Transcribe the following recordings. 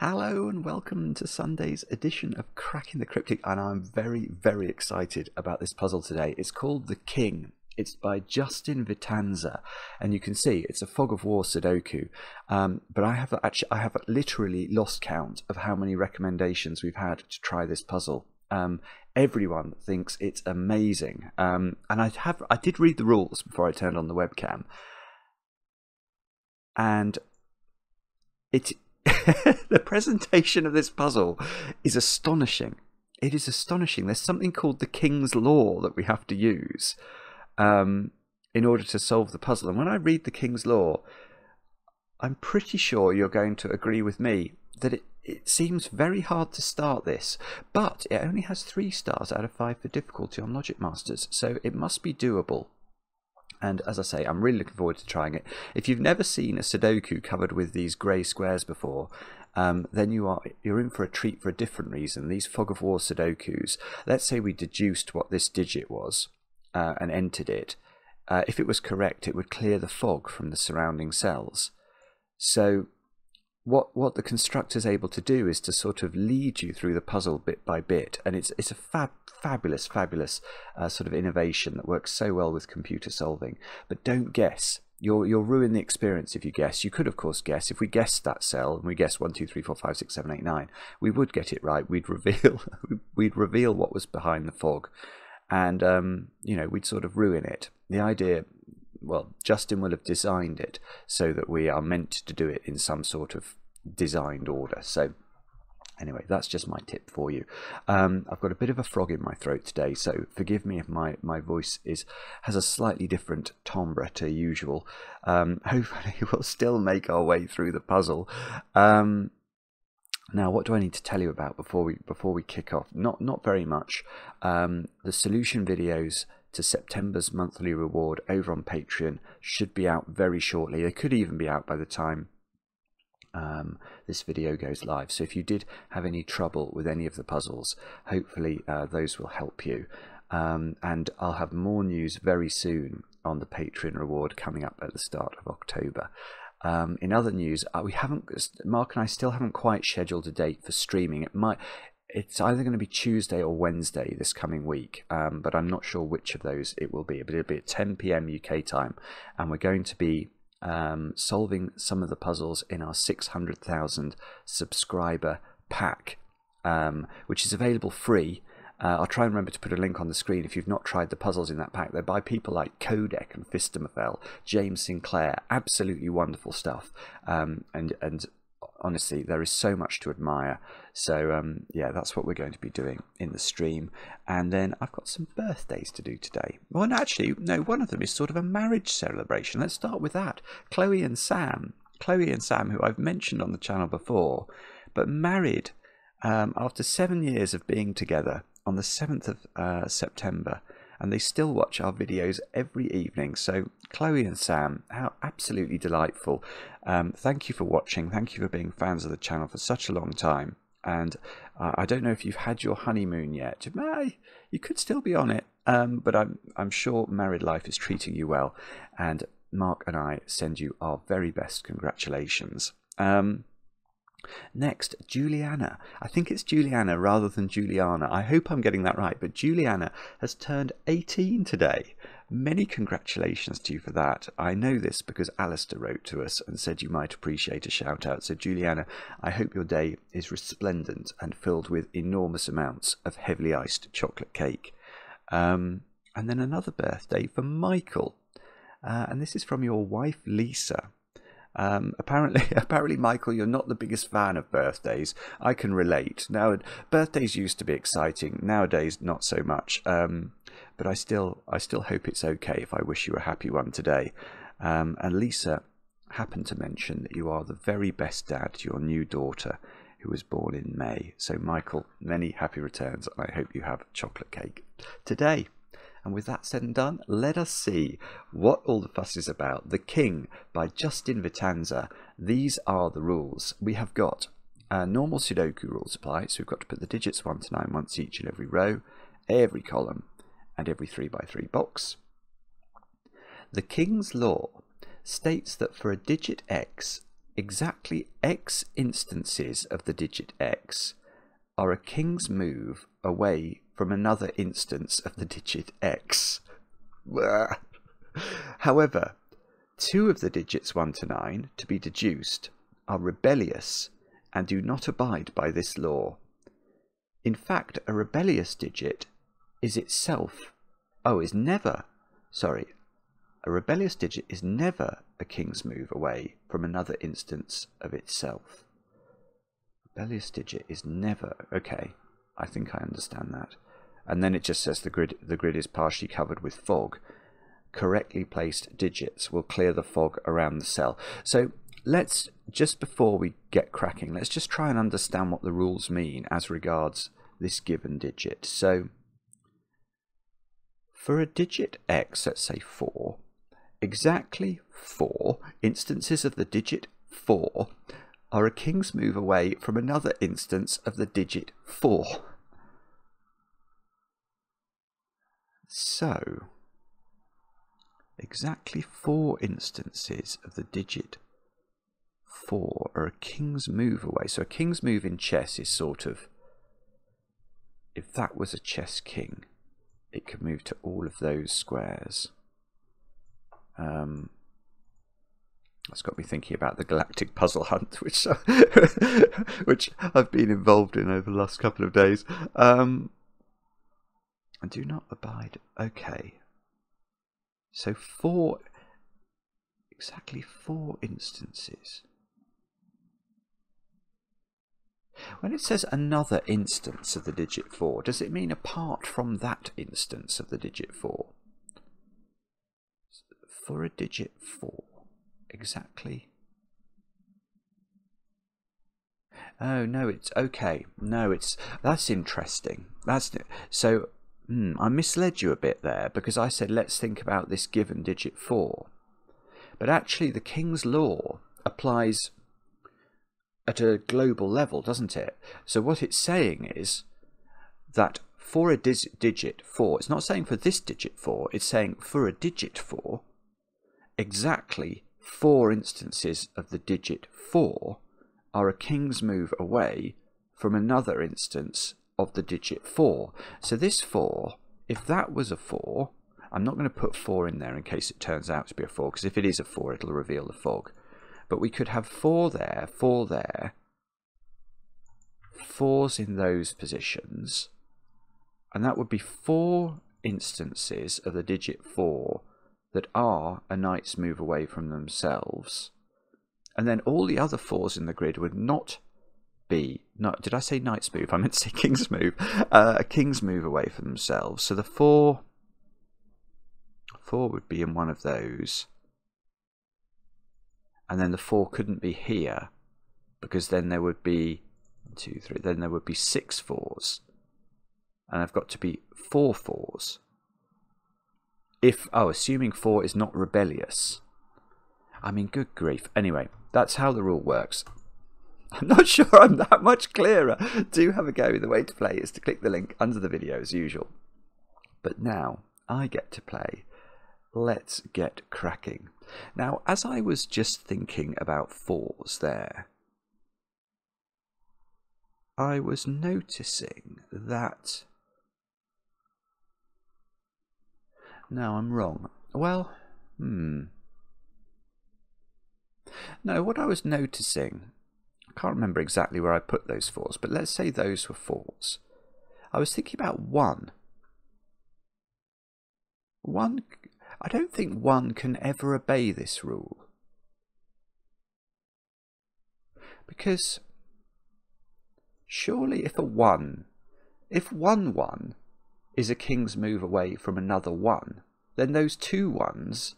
Hello and welcome to Sunday's edition of Cracking the Cryptic, and I'm very, very excited about this puzzle today. It's called The King. It's by Justin Vitanza, and you can see it's a fog of war Sudoku. But I have literally lost count of how many recommendations we've had to try this puzzle. Everyone thinks it's amazing, and I did read the rules before I turned on the webcam, and it. The presentation of this puzzle is astonishing. It is astonishing. There's something called the King's Law that we have to use in order to solve the puzzle. And when I read the King's Law, I'm pretty sure you're going to agree with me that it seems very hard to start this, but it only has 3 stars out of 5 for difficulty on Logic Masters, so it must be doable. And as I say, I'm really looking forward to trying it. If you've never seen a Sudoku covered with these grey squares before, then you're in for a treat for a different reason. These fog of war Sudokus, let's say we deduced what this digit was and entered it. If it was correct, it would clear the fog from the surrounding cells. So what the constructor's able to do is to sort of lead you through the puzzle bit by bit, and it's a fabulous sort of innovation that works so well with computer solving. But don't guess. You'll ruin the experience if you guess. You could, of course, guess. If we guessed that cell and we guessed 1, 2, 3, 4, 5, 6, 7, 8, 9, we would get it right. We'd reveal what was behind the fog, and we'd sort of ruin it. The idea, well, Justin will have designed it so that we are meant to do it in some sort of designed order. So anyway, that's just my tip for you. I've got a bit of a frog in my throat today, so forgive me if my voice has a slightly different timbre to usual. Hopefully we'll still make our way through the puzzle. Now, what do I need to tell you about before we kick off? Not very much. The solution videos to September's monthly reward over on Patreon should be out very shortly. They could even be out by the time this video goes live. So if you did have any trouble with any of the puzzles, hopefully those will help you. And I'll have more news very soon on the Patreon reward coming up at the start of October. In other news, Mark and I still haven't quite scheduled a date for streaming. It's either going to be Tuesday or Wednesday this coming week, but I'm not sure which of those it will be. But it'll be at 10 PM UK time, and we're going to be solving some of the puzzles in our 600,000 subscriber pack, which is available free. I'll try and remember to put a link on the screen if you've not tried the puzzles in that pack. They're by people like Codec and Fistamafel, James Sinclair. Absolutely wonderful stuff, and honestly, there is so much to admire. So yeah, that's what we're going to be doing in the stream. And then I've got some birthdays to do today. Well, actually, no, one of them is sort of a marriage celebration. Let's start with that. Chloe and Sam, who I've mentioned on the channel before, but married after 7 years of being together on the 7th of September. And they still watch our videos every evening. So Chloe and Sam, how absolutely delightful. Thank you for watching. Thank you for being fans of the channel for such a long time. And I don't know if you've had your honeymoon yet. You could still be on it, but I'm sure married life is treating you well. And Mark and I send you our very best congratulations. Next, Juliana. I think it's Juliana rather than Juliana. I hope I'm getting that right, but Juliana has turned 18 today. Many congratulations to you for that. I know this because Alistair wrote to us and said you might appreciate a shout out. So Juliana, I hope your day is resplendent and filled with enormous amounts of heavily iced chocolate cake. And then another birthday for Michael. And this is from your wife, Lisa. Apparently, Michael, you're not the biggest fan of birthdays. I can relate. Now, birthdays used to be exciting. Nowadays, not so much. But I still hope it's okay if I wish you a happy one today. And Lisa happened to mention that you are the very best dad to your new daughter, who was born in May. So, Michael, many happy returns, and I hope you have chocolate cake today. And with that said and done, let us see what all the fuss is about. The King by Justin Vitanza. These are the rules. We have got normal Sudoku rules apply. So we've got to put the digits 1 to 9 once each in every row, every column, and every 3 by 3 box. The King's Law states that for a digit X exactly x instances of the digit x are a king's move away from another instance of the digit x. However, 2 of the digits 1 to 9 to be deduced are rebellious and do not abide by this law. In fact, a rebellious digit is itself, a rebellious digit is never a king's move away from another instance of itself. Rebellious digit is never, okay, I think I understand that. And then it just says the grid is partially covered with fog. Correctly placed digits will clear the fog around the cell. So let's, just before we get cracking, let's just try and understand what the rules mean as regards this given digit. So for a digit x, let's say 4, exactly 4 instances of the digit 4 are a king's move away from another instance of the digit 4. So exactly 4 instances of the digit 4 are a king's move away. So a king's move in chess is sort of, if that was a chess king, it could move to all of those squares. That's got me thinking about the galactic puzzle hunt, which I've been involved in over the last couple of days. I do not abide. Okay. So exactly 4 instances. When it says another instance of the digit 4, does it mean apart from that instance of the digit 4? For a digit 4, exactly. Oh no, it's okay. No, that's interesting. So I misled you a bit there, because I said let's think about this given digit 4, but actually the King's law applies at a global level, doesn't it? So what it's saying is that for a digit 4, it's not saying for this digit 4, it's saying for a digit 4, exactly 4 instances of the digit 4 are a king's move away from another instance of the digit 4. So this 4, if that was a 4, I'm not going to put 4 in there in case it turns out to be a 4, because if it is a 4, it'll reveal the fog. But we could have 4 there, 4 there, 4s in those positions, and that would be 4 instances of the digit 4 that are a knight's move away from themselves. And then all the other 4s in the grid would not be, did I say knight's move? I meant to say king's move. A king's move away from themselves. So the 4 would be in one of those. And then the 4 couldn't be here, because then there would be 1, 2, 3, then there would be 6 4s. And I've got to be 4 4s. Assuming 4 is not rebellious. I mean, good grief. Anyway, that's how the rule works. I'm not sure I'm that much clearer. Do have a go. The way to play is to click the link under the video as usual. But now I get to play. Let's get cracking. Now, as I was just thinking about 4s there, I was noticing that... No, I'm wrong. Well, No, what I was noticing, I can't remember exactly where I put those 4s, but let's say those were 4s. I was thinking about 1. I don't think 1 can ever obey this rule. Because surely if 1, 1 is a king's move away from another 1, then those 2 1s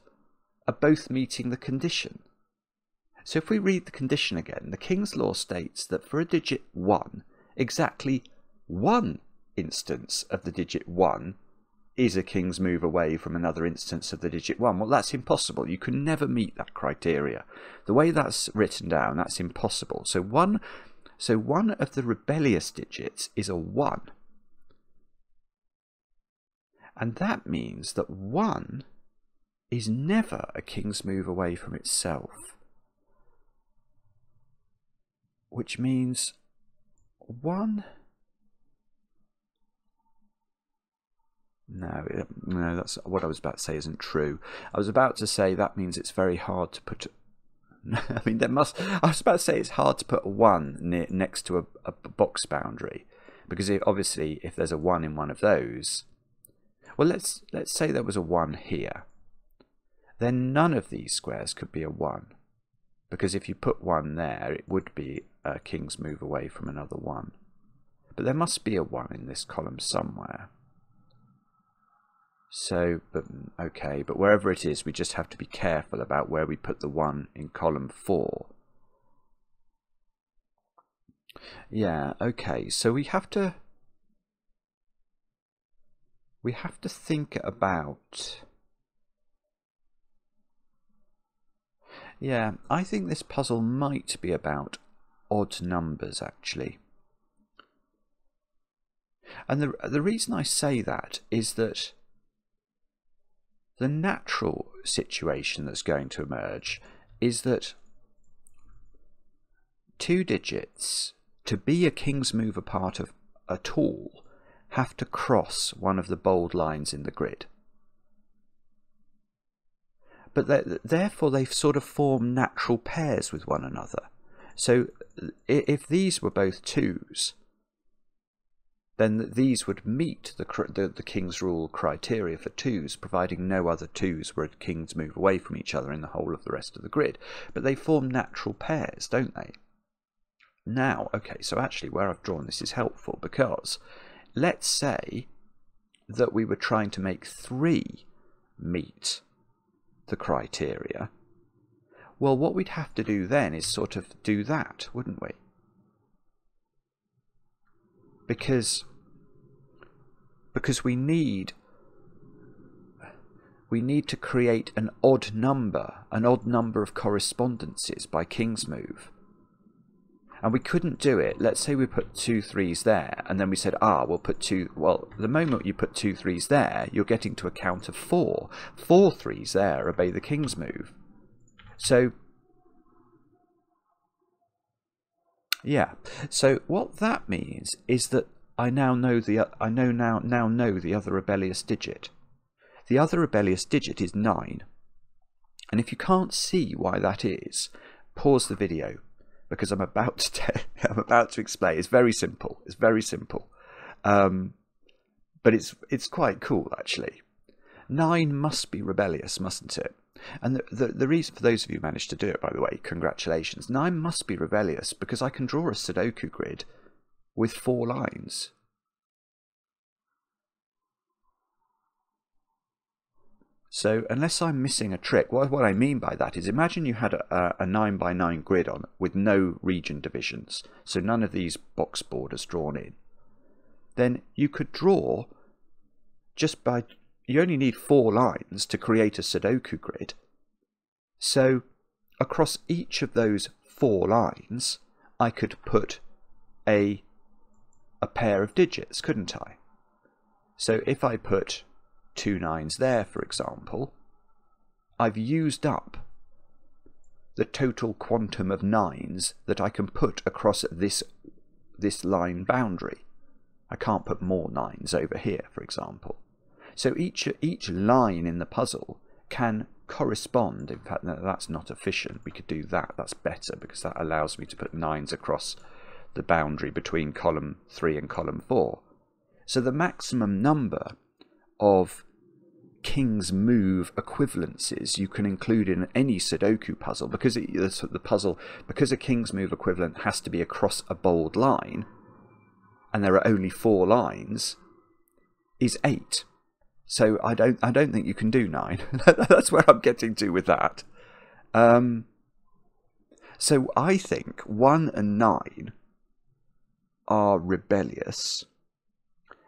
are both meeting the condition. So if we read the condition again, the King's law states that for a digit 1, exactly 1 instance of the digit 1 is a king's move away from another instance of the digit 1. Well, that's impossible. You can never meet that criteria. The way that's written down, that's impossible. So one of the rebellious digits is a 1. And that means that 1 is never a king's move away from itself. which means 1. No, that's what I was about to say isn't true. I was about to say that means it's very hard to put. I mean, I was about to say it's hard to put a 1 next to a box boundary, because obviously if there's a 1 in one of those, well, let's say there was a 1 here, then none of these squares could be a 1, because if you put 1 there, it would be a king's move away from another 1. But there must be a 1 in this column somewhere. So, okay, but wherever it is, we just have to be careful about where we put the 1 in column 4. Yeah, okay, so we have to think about... Yeah, I think this puzzle might be about odd numbers, actually. And the reason I say that is that the natural situation that's going to emerge is that 2 digits, to be a king's move apart at all, have to cross one of the bold lines in the grid. But therefore they sort of form natural pairs with one another. So if these were both 2s, then these would meet the king's rule criteria for 2s, providing no other 2s were a king's move away from each other in the whole of the rest of the grid. But they form natural pairs, don't they? Now, okay, so actually where I've drawn this is helpful, because let's say that we were trying to make 3 meet the criteria. Well, what we'd have to do then is sort of do that, wouldn't we? Because we need to create an odd number of correspondences by king's move. And we couldn't do it. Let's say we put 2 3s there, and then we said, we'll put 2... Well, the moment you put 2 3s there, you're getting to a count of 4. 4 3s there obey the king's move. So, yeah. So what that means is that I now know the other rebellious digit. The other rebellious digit is 9. And if you can't see why that is, pause the video, because I'm about to explain. It's very simple. It's very simple, but it's quite cool actually. 9 must be rebellious, mustn't it? And the reason, for those of you who managed to do it, by the way, congratulations. 9 must be rebellious because I can draw a Sudoku grid with 4 lines. So unless I'm missing a trick, what I mean by that is, imagine you had a 9x9 grid on with no region divisions, so none of these box borders drawn in. Then you could draw just by... You only need 4 lines to create a Sudoku grid. So across each of those 4 lines, I could put a pair of digits, couldn't I? So if I put 2 9s there, for example, I've used up the total quantum of 9s that I can put across this line boundary. I can't put more 9s over here, for example. So each line in the puzzle can correspond. In fact, no, that's not efficient. We could do that. That's better, because that allows me to put 9s across the boundary between column 3 and column 4. So the maximum number of king's move equivalences you can include in any Sudoku puzzle, because because a king's move equivalent has to be across a bold line, and there are only 4 lines, is 8. So I don't think you can do 9. That's where I'm getting to with that. So I think 1 and 9 are rebellious,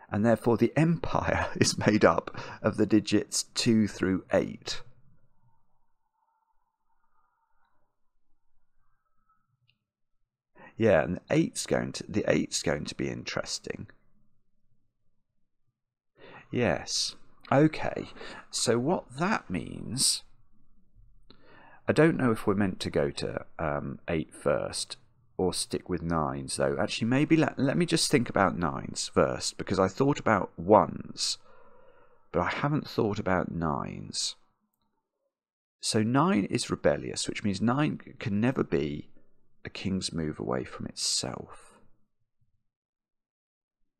and therefore the empire is made up of the digits 2 through 8. Yeah, and the 8's going to be interesting. Yes. Okay. So what that means, I don't know if we're meant to go to 8 first. or stick with 9s though? Actually, maybe let me just think about 9s first, because I thought about 1s, but I haven't thought about 9s. So 9 is rebellious, which means 9 can never be a king's move away from itself.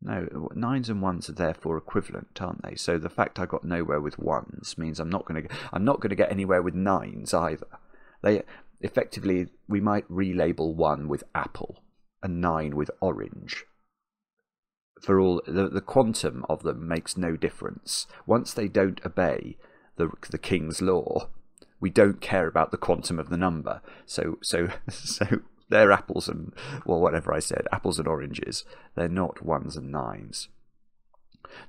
No, 9s and 1s are therefore equivalent, aren't they? So the fact I got nowhere with 1s means I'm not going to get anywhere with 9s either. They effectively, we might relabel 1 with apple and 9 with orange. For all the quantum of them makes no difference. Once they don't obey the king's law, we don't care about the quantum of the number. So they're apples and, well, whatever I said, apples and oranges. They're not 1s and 9s.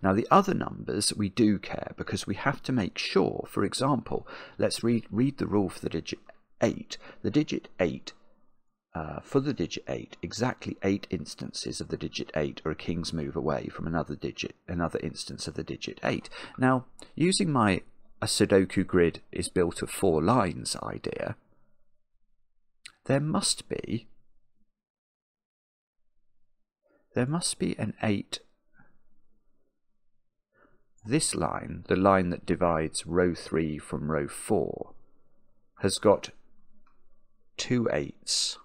Now, the other numbers we do care, because we have to make sure, for example, let's read the rule for the digit 8. The digit 8, for the digit 8, exactly 8 instances of the digit 8 are a king's move away from another instance of the digit 8. Now, using a Sudoku grid is built of 4 lines idea, there must be an 8. This line, the line that divides row 3 from row 4, has got 2 8s.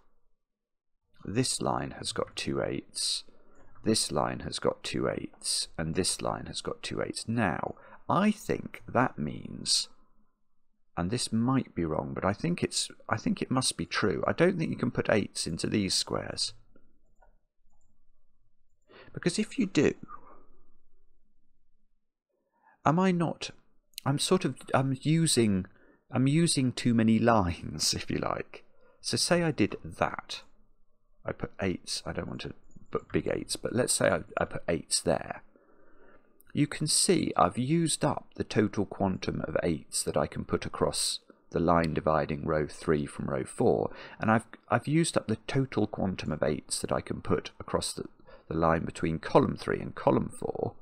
This line has got 2 8s. This line has got 2 8s, and this line has got 2 8s. Now, I think that means, and this might be wrong, but I think it must be true. I don't think you can put 8s into these squares. Because if you do, I'm using too many lines, if you like. So say I did that. I put 8s. I don't want to put big 8s, but let's say I put 8s there. You can see I've used up the total quantum of 8s that I can put across the line dividing row 3 from row 4, and I've used up the total quantum of 8s that I can put across the line between column 3 and column 4.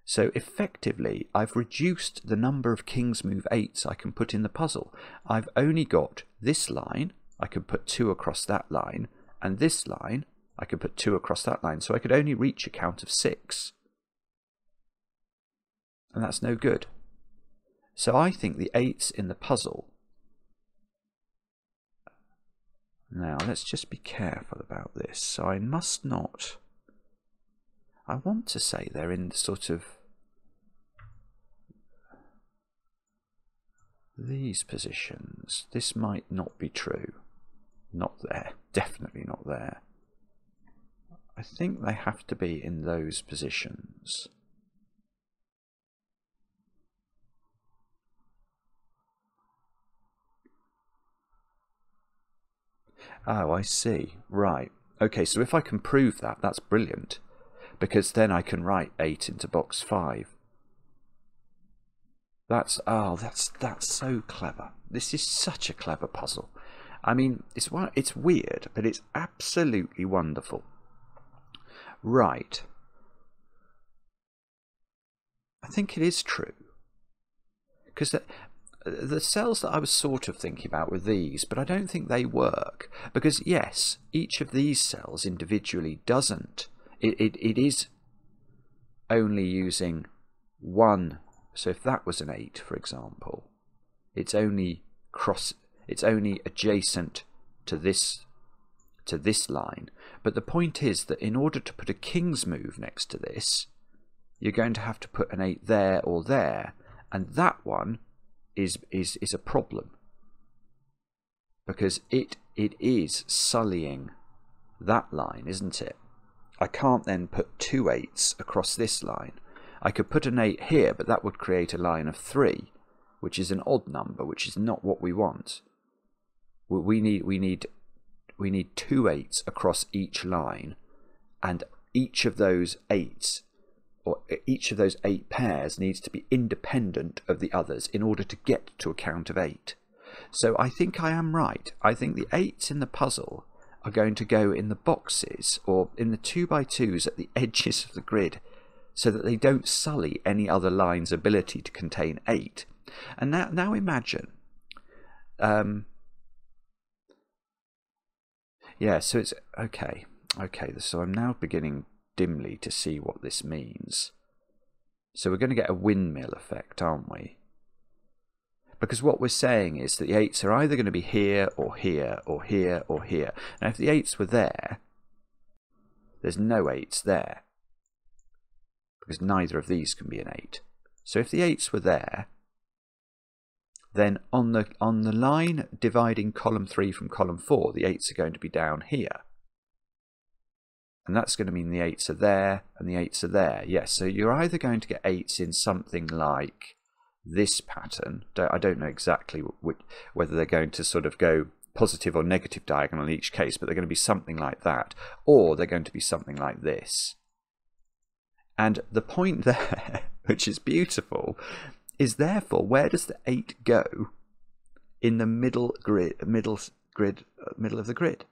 So effectively, I've reduced the number of king's move 8s I can put in the puzzle. I've only got this line, I could put 2 across that line, and this line, I could put 2 across that line, so I could only reach a count of 6. And that's no good. So I think the 8s in the puzzle... Now, let's just be careful about this. So I must not... I want to say they're in the sort of these positions. This might not be true. Not there. Definitely not there. I think they have to be in those positions. Oh, I see. Right. Okay, so if I can prove that, that's brilliant. Because then I can write 8 into box 5. That's so clever. This is such a clever puzzle. I mean, it's weird, but it's absolutely wonderful. Right. I think it is true. Because the cells that I was sort of thinking about were these, but I don't think they work. Because, yes, each of these cells individually doesn't. It is only using one. So if that was an 8, for example, it's only adjacent to this line. But the point is that in order to put a king's move next to this, you're going to have to put an 8 there or there, and that one is a problem because it is sullying that line, isn't it? I can't then put 2 8s across this line. I could put an 8 here, but that would create a line of 3, which is an odd number, which is not what we want. We need 2 8s across each line, and each of those 8s, or each of those 8 pairs, needs to be independent of the others in order to get to a count of 8. So I think I am right. I think the 8s in the puzzle are going to go in the boxes or in the 2x2s at the edges of the grid so that they don't sully any other line's ability to contain 8. And now imagine, Yeah, so it's okay. Okay, so I'm now beginning dimly to see what this means. So we're going to get a windmill effect, aren't we? Because what we're saying is that the 8s are either going to be here or here or here or here. Now if the 8s were there, there's no 8s there, because neither of these can be an 8. So if the 8s were there, then on the line dividing column 3 from column 4, the 8s are going to be down here. And that's going to mean the 8s are there and the 8s are there. Yes, so you're either going to get 8s in something like this pattern. I don't know exactly whether they're going to sort of go positive or negative diagonal in each case, but they're going to be something like that. Or they're going to be something like this. And the point there, which is beautiful, is therefore, where does the 8 go in the middle of the grid?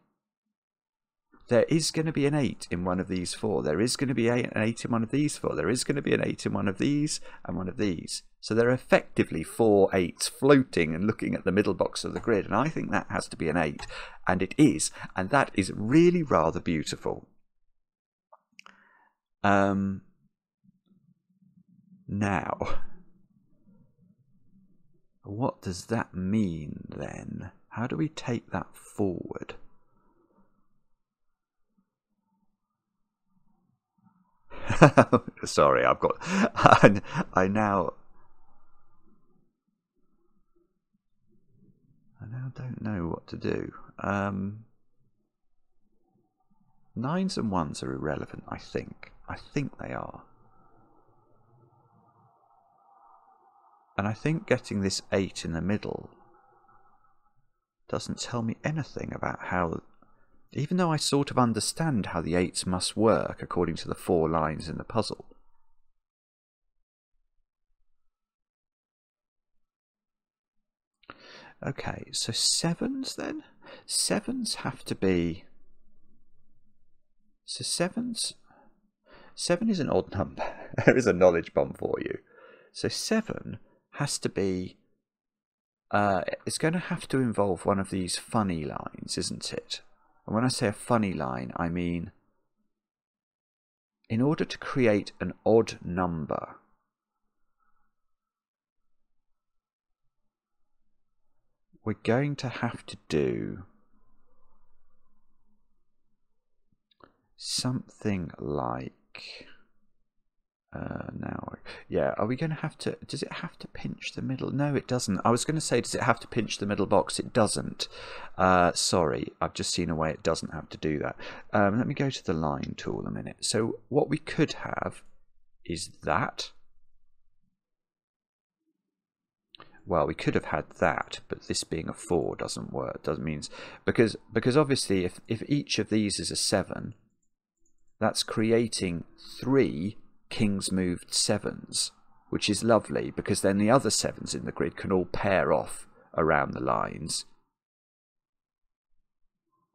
There is going to be an 8 in one of these 4. There is going to be an 8 in one of these 4. There is going to be an 8 in one of these and one of these. So there are effectively 4 8s floating and looking at the middle box of the grid. And I think that has to be an 8. And it is. And that is really rather beautiful. Now, what does that mean then? How do we take that forward? Sorry, I now don't know what to do. 9s and 1s are irrelevant, I think. I think they are. And I think getting this 8 in the middle doesn't tell me anything about how, even though I sort of understand how the 8s must work according to the 4 lines in the puzzle. Okay, so 7s then? 7s have to be... So 7 is an odd number. There is a knowledge bomb for you. So 7 has to be... it's going to have to involve one of these funny lines, isn't it? And when I say a funny line, I mean, in order to create an odd number, we're going to have to do something like... now, yeah, are we going to have to... Does it have to pinch the middle? No, it doesn't. I was going to say, does it have to pinch the middle box? It doesn't. Sorry, I've just seen a way it doesn't have to do that. Let me go to the line tool a minute. So what we could have is that. Well, we could have had that, but this being a 4 doesn't work. Doesn't mean... Because obviously, if each of these is a 7, that's creating 3 king's moved 7s, which is lovely, because then the other 7s in the grid can all pair off around the lines,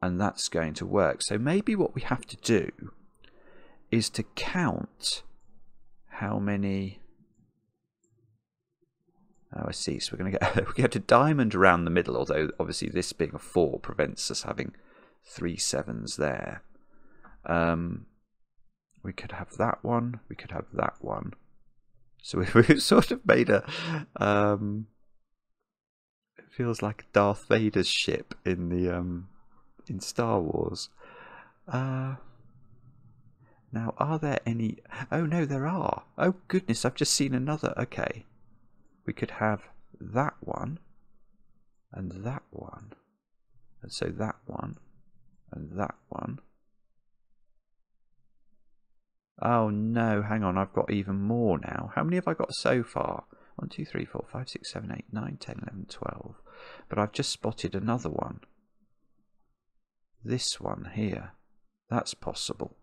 and that's going to work. So maybe what we have to do is to count how many... Oh, I see. So we're going to get a diamond around the middle, although obviously this being a 4 prevents us having 3 7s there. We could have that one. We could have that one. So we've sort of made a... it feels like Darth Vader's ship in the in Star Wars. Now, are there any... Oh, no, there are. Oh, goodness, I've just seen another. Okay. We could have that one, and that one. And so that one, and that one. Oh no, hang on, I've got even more now. How many have I got so far? 1, 2, 3, 4, 5, 6, 7, 8, 9, 10, 11, 12. But I've just spotted another one. This one here. That's possible.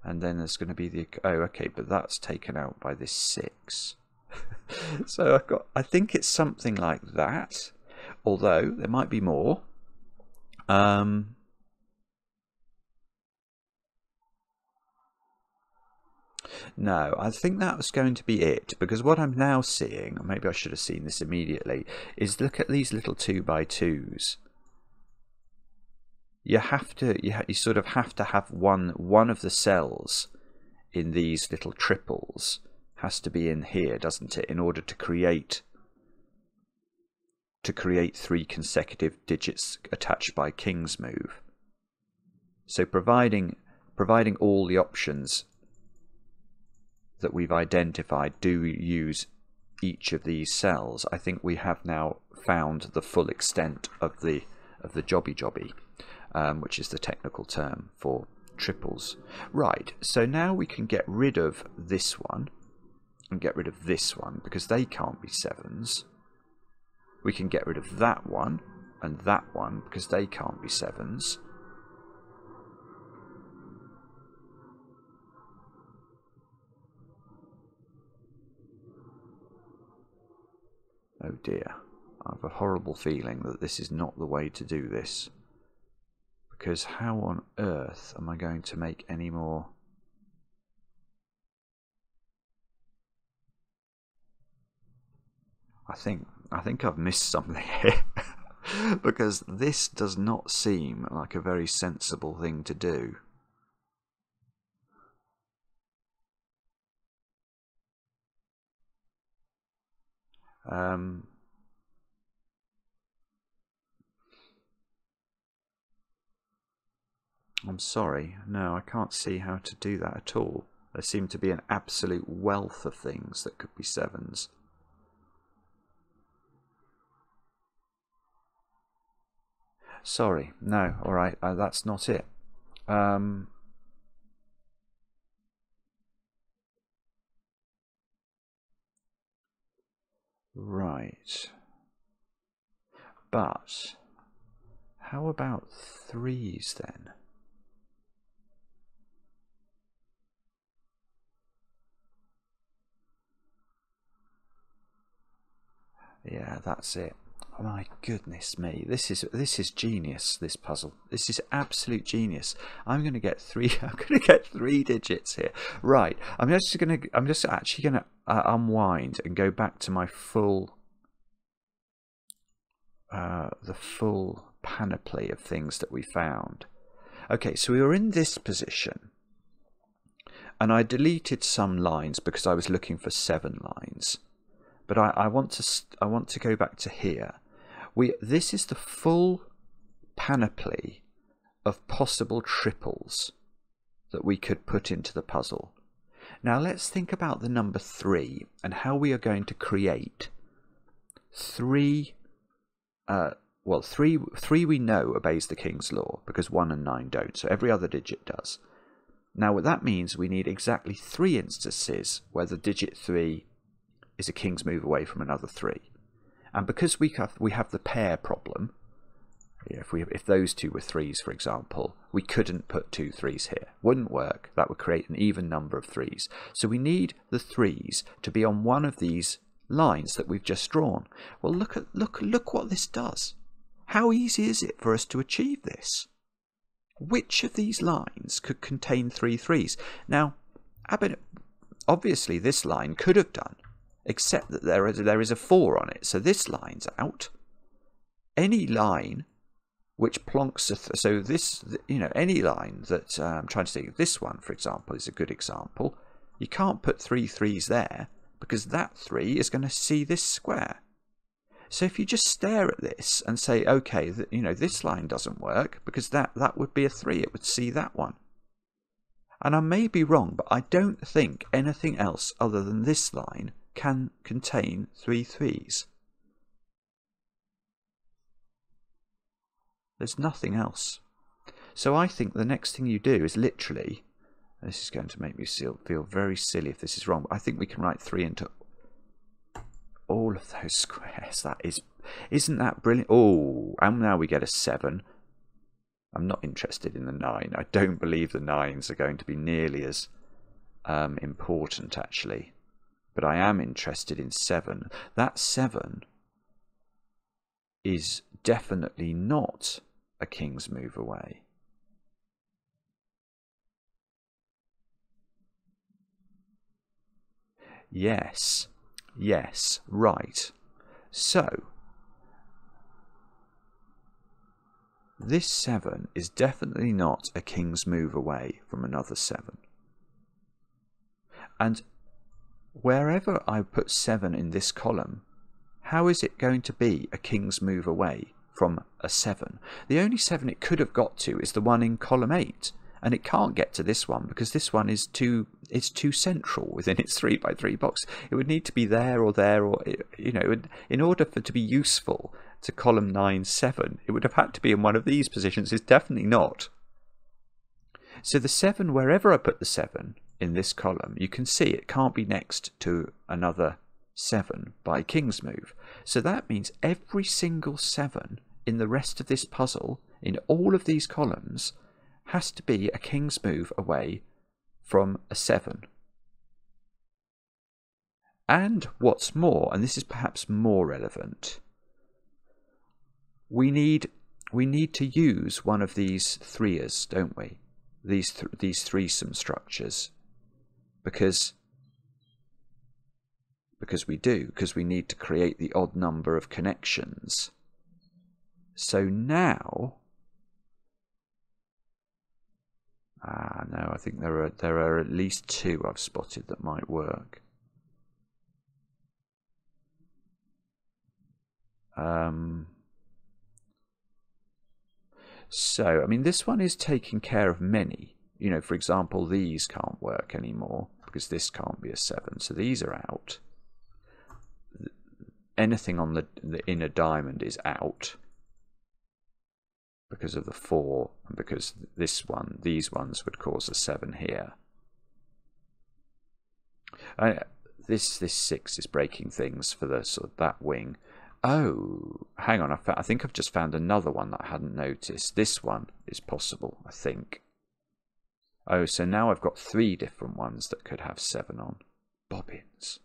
And then there's going to be the... Oh, okay, but that's taken out by this 6. So I think it's something like that. Although, there might be more. No, I think that was going to be it, because what I'm now seeing, or maybe I should have seen this immediately, is look at these little 2x2s. you sort of have to have one of the cells in these little triples has to be in here, doesn't it, in order to create 3 consecutive digits attached by king's move. So providing all the options that we've identified do use each of these cells, I think we have now found the full extent of the jobby, which is the technical term for triples. Right, so now we can get rid of this one and get rid of this one because they can't be 7s. We can get rid of that one and that one because they can't be 7s. Oh dear, I have a horrible feeling that this is not the way to do this. Because how on earth am I going to make any more? I think I've missed something here. Because this does not seem like a very sensible thing to do. I'm sorry, no, I can't see how to do that at all. There seem to be an absolute wealth of things that could be 7s. Sorry, no, alright, that's not it. Right. But how about 3s then? Yeah, that's it. Oh my goodness me, this is genius. This puzzle, this is absolute genius. I'm going to get 3. I'm going to get 3 digits here. Right. I'm just actually going to unwind and go back to my full, the full panoply of things that we found. Okay, so we were in this position, and I deleted some lines because I was looking for 7 lines. But I want to go back to here. This is the full panoply of possible triples that we could put into the puzzle. Now let's think about the number 3 and how we are going to create 3. Well, 3 we know obeys the King's law because 1 and 9 don't, so every other digit does. Now what that means, we need exactly 3 instances where the digit 3 is a king's move away from another 3, and because we have the pair problem. If those 2 were 3s, for example, we couldn't put 2 3s here. Wouldn't work. That would create an even number of 3s. So we need the 3s to be on one of these lines that we've just drawn. Well, look what this does. How easy is it for us to achieve this? Which of these lines could contain 3 3s? Now, obviously this line could have done, except that there is a 4 on it, so this line's out. Any line which plonks so this, any line that I'm trying to think, this one for example is a good example. You can't put 3 3s there because that 3 is going to see this square. So if you just stare at this and say, okay, this line doesn't work because that would be a 3, it would see that one. And I may be wrong, but I don't think anything else other than this line can contain 3 3s. There's nothing else. So I think the next thing you do is literally, this is going to make me feel very silly if this is wrong, but I think we can write 3 into all of those squares. Isn't that brilliant? Oh, and now we get a 7. I'm not interested in the 9. I don't believe the 9s are going to be nearly as important actually. But I am interested in 7. That 7 is definitely not a king's move away. Yes, right. So, this 7 is definitely not a king's move away from another 7. And wherever I put 7 in this column, how is it going to be a king's move away from a 7? The only 7 it could have got to is the one in column 8, and it can't get to this one because this one is too central within its 3 by 3 box. It would need to be there, or you know, in order for it to be useful to column 9, 7, it would have had to be in one of these positions. It's definitely not. So the 7, wherever I put the 7 in this column, you can see it can't be next to another 7 by king's move. So that means every single 7 in the rest of this puzzle, in all of these columns, has to be a king's move away from a 7. And what's more, and this is perhaps more relevant, we need to use one of these threeers, don't we? These threesome structures, because we need to create the odd number of connections. So now, no, I think there are at least 2 I've spotted that might work. So, I mean, this one is taking care of many. You know, for example, these can't work anymore because this can't be a 7. So these are out. Anything on the inner diamond is out because of the 4, and because these ones would cause a 7 here. This 6 is breaking things for the sort of that wing. Oh, hang on, I think I've just found another one that I hadn't noticed. This one is possible, I think. Oh, so now I've got 3 different ones that could have 7 on. Bobbins.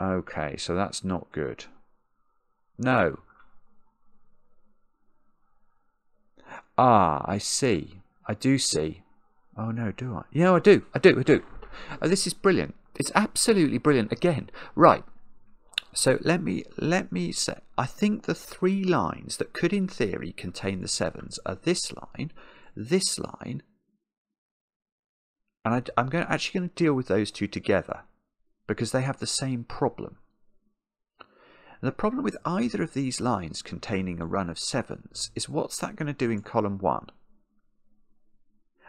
Okay, so that's not good. No. Ah, I see. I do see. Oh no, do I? Yeah, I do. Oh, this is brilliant. It's absolutely brilliant again. Right. So let me say, I think the 3 lines that could in theory contain the 7s are this line, and I'm actually going to deal with those 2 together because they have the same problem. And the problem with either of these lines containing a run of 7s is, what's that going to do in column 1?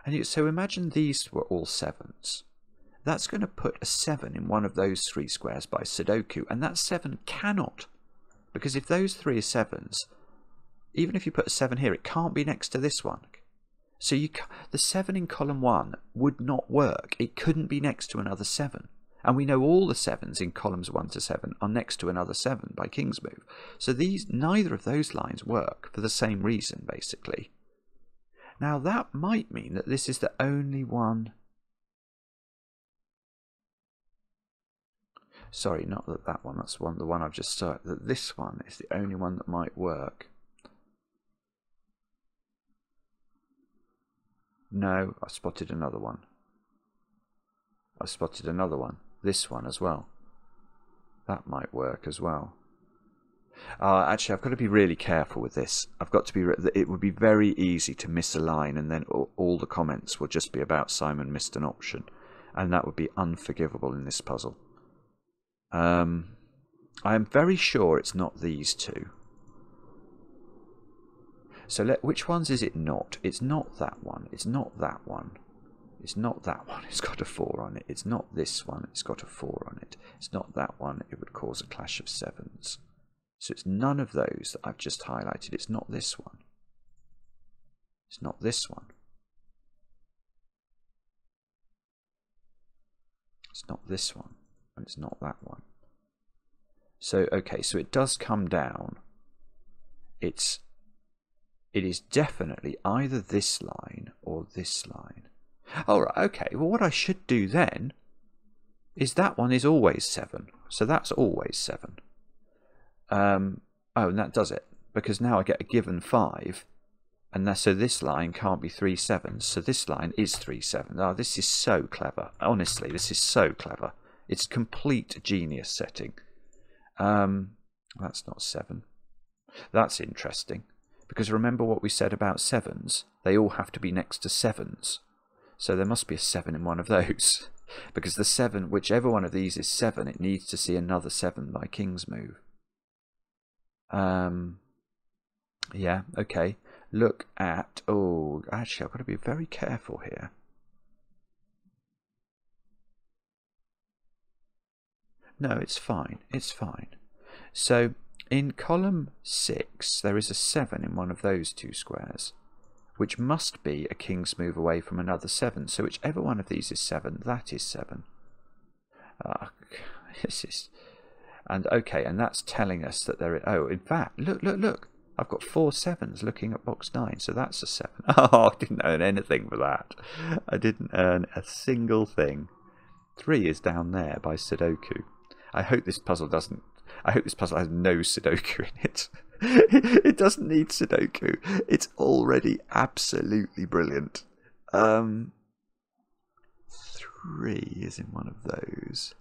And so imagine these were all 7s. That's going to put a 7 in one of those 3 squares by Sudoku, and that 7 cannot, because if those 3 are 7s, even if you put a 7 here, it can't be next to this one. So the 7 in column 1 would not work. It couldn't be next to another 7. And we know all the 7s in columns 1 to 7 are next to another 7 by king's move. So neither of those lines work for the same reason, basically. Now that might mean that this is the only one. Sorry, not that one. That's the one I've just started. That this one is the only one that might work. No, I spotted another one. This one as well. That might work as well. Actually, I've got to be really careful with this. It would be very easy to miss a line, and then all the comments will just be about Simon missed an option, and that would be unforgivable in this puzzle. I am very sure it's not these 2. So which ones is it not? It's not that one. It's not that one. It's not that one. It's got a 4 on it. It's not this one. It's got a 4 on it. It's not that one. It would cause a clash of 7s. So it's none of those that I've just highlighted. It's not this one. It's not this one. It's not this one. And it's not that one. So, okay, so it does come down. It is definitely either this line or this line. All right, okay, well, what I should do then is that one is always 7. So that's always 7. Oh, and that does it, because now I get a given 5, and so this line can't be 3 7s, so this line is 3 7. Oh, this is so clever. Honestly, this is so clever. It's complete genius setting. That's not 7. That's interesting, because remember what we said about 7s? They all have to be next to 7s. So there must be a 7 in one of those. Because the 7, whichever one of these is 7, it needs to see another 7 by king's move. Yeah, okay. Look at... Oh, actually, I've got to be very careful here. No, it's fine. It's fine. So, in column 6, there is a 7 in one of those two squares, which must be a king's move away from another 7. So whichever one of these is 7, that is 7. This is... And okay, and that's telling us that there is... Oh, in fact, look. I've got 4 7s looking at box 9, so that's a 7. Oh, I didn't earn anything for that. I didn't earn a single thing. 3 is down there by Sudoku. I hope this puzzle doesn't... I hope this puzzle has no Sudoku in it. It doesn't need Sudoku. It's already absolutely brilliant. 3 is in one of those.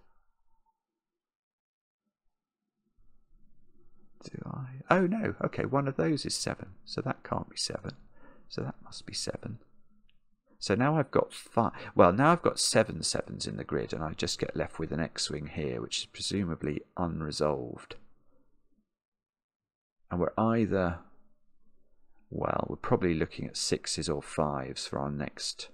Do I? Oh no, okay, one of those is 7, so that can't be 7. So that must be 7. So now I've got 5. Well, now I've got 7 7s in the grid, and I just get left with an X-wing here, which is presumably unresolved. And we're either... Well, we're probably looking at 6s or 5s for our next...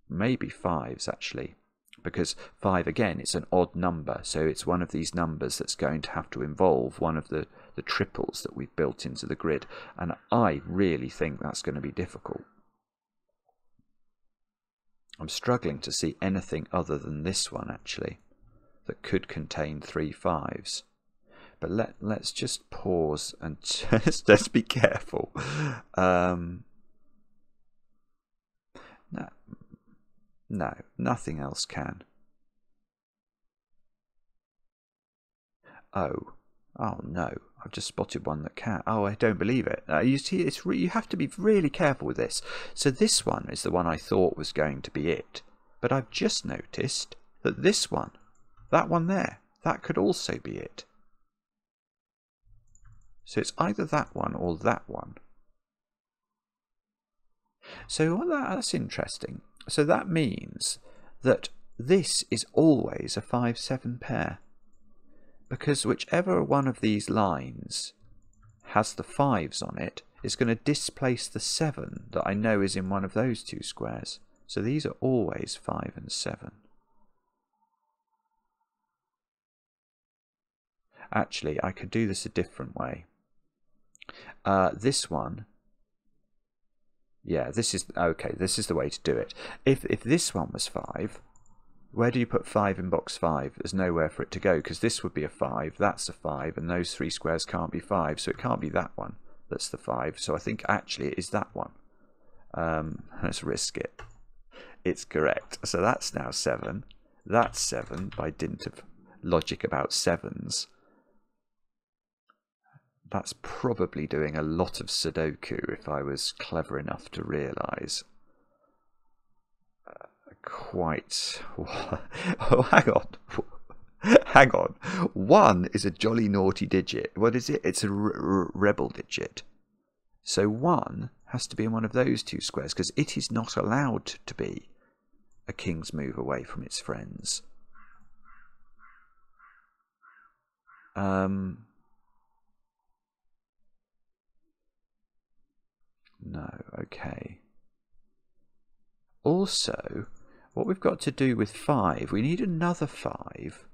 Maybe 5s, actually. Because 5, again, it's an odd number, so it's one of these numbers that's going to have to involve one of the triples that we've built into the grid. And I really think that's going to be difficult. I'm struggling to see anything other than this one, actually, that could contain 3 5s. But let's just pause and just be careful. No, nothing else can. Oh no, I've just spotted one that can. Oh, I don't believe it. You see, you have to be really careful with this. So this one is the one I thought was going to be it. But I've just noticed that this one, that one there, that could also be it. So it's either that one or that one. So that's interesting. So that means that this is always a 5-7 pair. Because whichever one of these lines has the 5s on it is going to displace the 7 that I know is in one of those two squares. So these are always 5 and 7. Actually, I could do this a different way. This one... Yeah, this is... Okay, this is the way to do it. If this one was 5, where do you put 5 in box 5? There's nowhere for it to go, because this would be a 5, that's a 5, and those 3 squares can't be 5, so it can't be that one that's the 5. So I think actually it is that one. Let's risk it. It's correct. So that's now 7. That's 7 by dint of logic about 7s. That's probably doing a lot of Sudoku if I was clever enough to realise. Quite... Oh, hang on. Hang on. 1 is a jolly naughty digit. What is it? It's a rebel digit. So 1 has to be in one of those two squares, because it is not allowed to be a king's move away from its friends. No, okay. Also, what we've got to do with 5, we need another 5.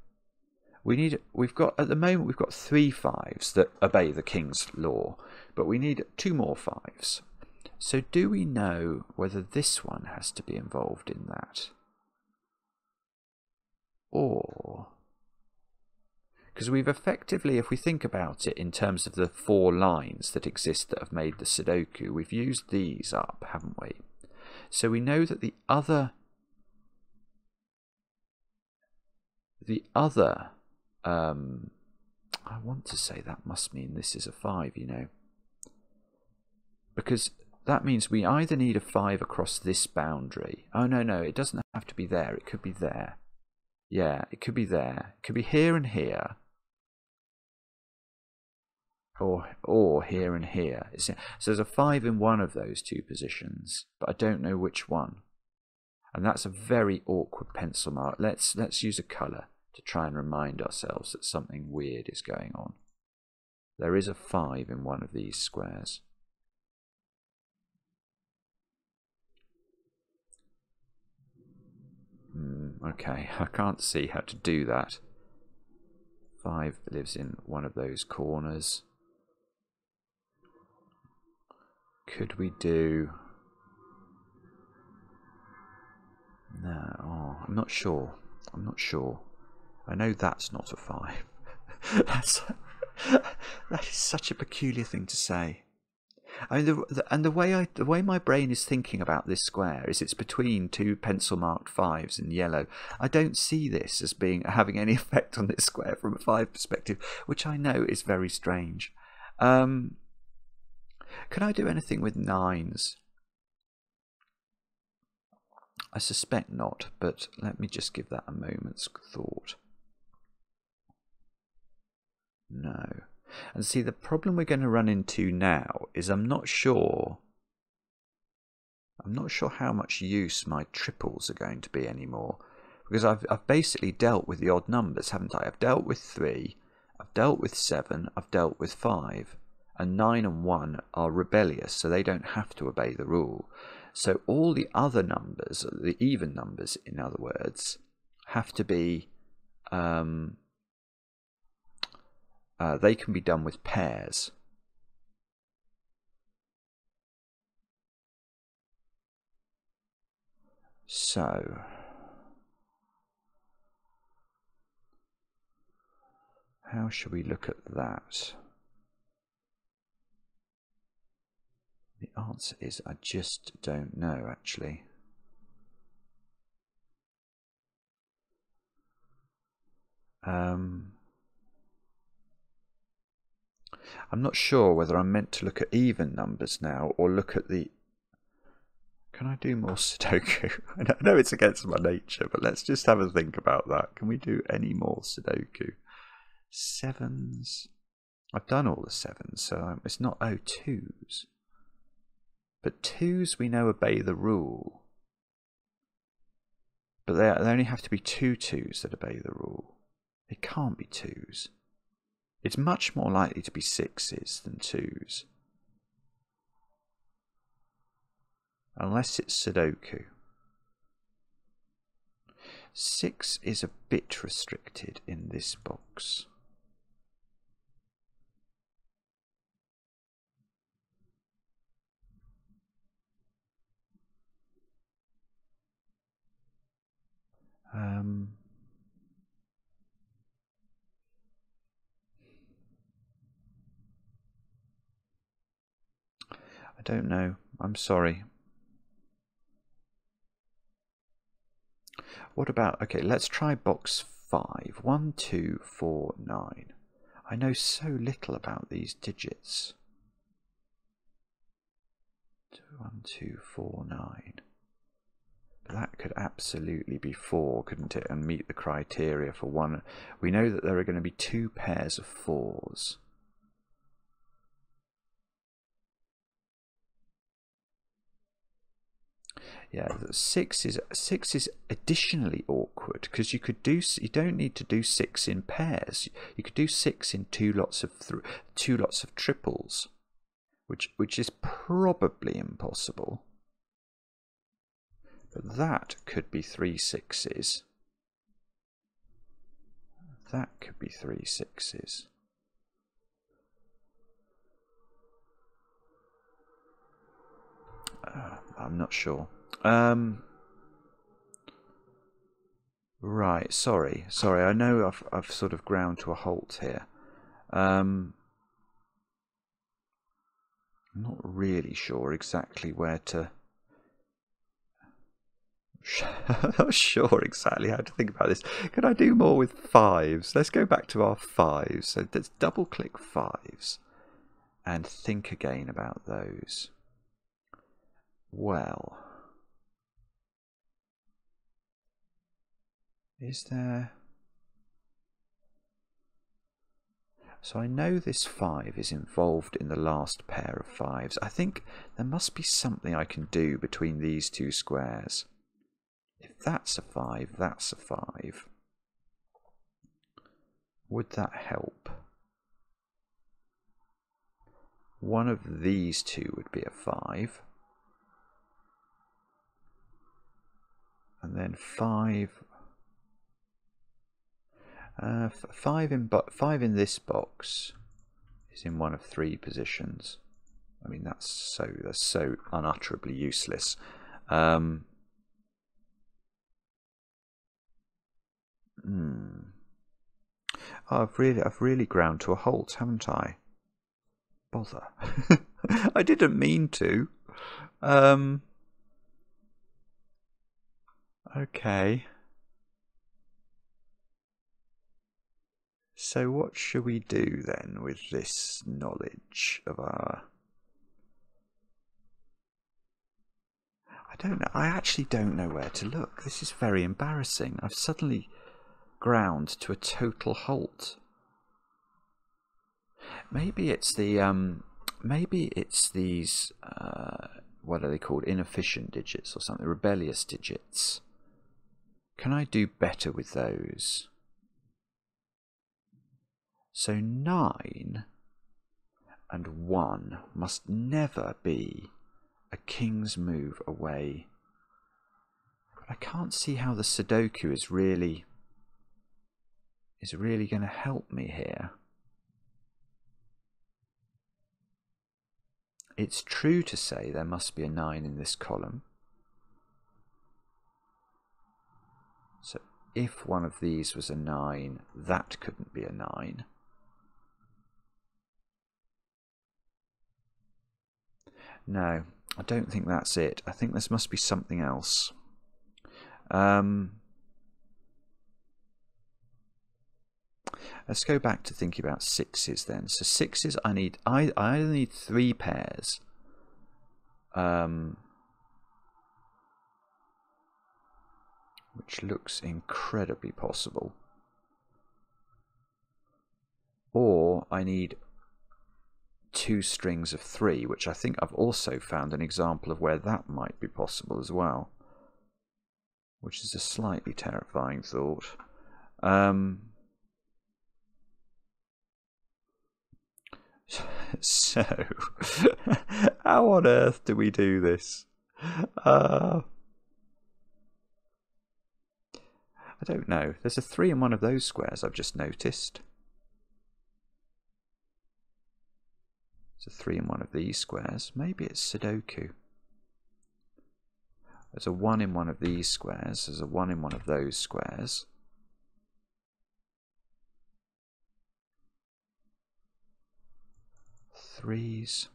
We've got, at the moment, we've got 3 5s that obey the king's law, but we need 2 more 5s. So do we know whether this one has to be involved in that? Or... Because we've effectively, if we think about it in terms of the 4 lines that exist that have made the Sudoku, we've used these up, haven't we? So we know that the other I want to say that must mean this is a 5, you know. Because that means we either need a 5 across this boundary. Oh, no, it doesn't have to be there. It could be there. Yeah, it could be there. It could be here and here. or here and here. So there's a 5 in one of those two positions, but I don't know which one. And that's a very awkward pencil mark. Let's use a colour to try and remind ourselves that something weird is going on. There is a 5 in one of these squares. Okay, I can't see how to do that. 5 lives in one of those corners. Could we do... No, oh, I'm not sure. I'm not sure. I know that's not a 5. That is such a peculiar thing to say. I mean, the way my brain is thinking about this square is it's between two pencil marked 5s in yellow. I don't see this as having any effect on this square from a 5 perspective, which I know is very strange. Can I do anything with 9s? I suspect not, but let me just give that a moment's thought. No. And see, the problem we're going to run into now is I'm not sure how much use my triples are going to be anymore, because I've basically dealt with the odd numbers, haven't I? I've dealt with 3, I've dealt with 7, I've dealt with 5, and 9 and 1 are rebellious, so they don't have to obey the rule. So all the other numbers, the even numbers in other words, have to be, they can be done with pairs. So, how should we look at that? The answer is I just don't know, actually. I'm not sure whether I'm meant to look at even numbers now or look at the... Can I do more Sudoku? I know it's against my nature, but let's just have a think about that. Can we do any more Sudoku? 7s. I've done all the 7s, so it's not 2s. But 2s we know obey the rule. But there only have to be 2 2s that obey the rule. It can't be 2s. It's much more likely to be 6s than 2s. Unless it's Sudoku. 6 is a bit restricted in this box. I don't know. I'm sorry. What about, okay, let's try box 5. 1, 2, 4, 9. I know so little about these digits. 1, 2, 4, 9. But that could absolutely be 4, couldn't it? And meet the criteria for 1. We know that there are going to be 2 pairs of 4s. Yeah, 6 is additionally awkward because you don't need to do 6 in pairs. You could do 6 in two lots of triples, which is probably impossible. But that could be 3 6s. That could be 3 6s. I'm not sure. Right, sorry. I know I've sort of ground to a halt here. I'm not really sure exactly where to... I'm not sure exactly how to think about this. Could I do more with 5s? Let's go back to our 5s. So let's double click 5s and think again about those. Well, is there... So I know this 5 is involved in the last pair of 5s. I think there must be something I can do between these two squares. If that's a 5, that's a 5. Would that help? One of these two would be a 5. And then 5... 5 in this box is in one of 3 positions. I mean, that's so unutterably useless. I've really ground to a halt, haven't I? Bother. I didn't mean to. Okay. So what should we do then with this knowledge of our... I don't know. I actually don't know where to look. This is very embarrassing. I've suddenly ground to a total halt. Maybe it's the maybe it's these what are they called? Inefficient digits or something, rebellious digits. Can I do better with those? So 9 and 1 must never be a king's move away. But I can't see how the Sudoku is really going to help me here. It's true to say there must be a 9 in this column. So if one of these was a 9, that couldn't be a 9. No, I don't think that's it. I think this must be something else. Let's go back to thinking about 6s then. So 6s, I only need 3 pairs. Which looks incredibly possible. Or I need 2 strings of 3, which I think I've also found an example of where that might be possible as well. Which is a slightly terrifying thought. So, how on earth do we do this? I don't know. There's a 3 in one of those squares I've just noticed. There's a 3 in one of these squares. Maybe it's Sudoku. There's a 1 in one of these squares. There's a 1 in one of those squares. Threes.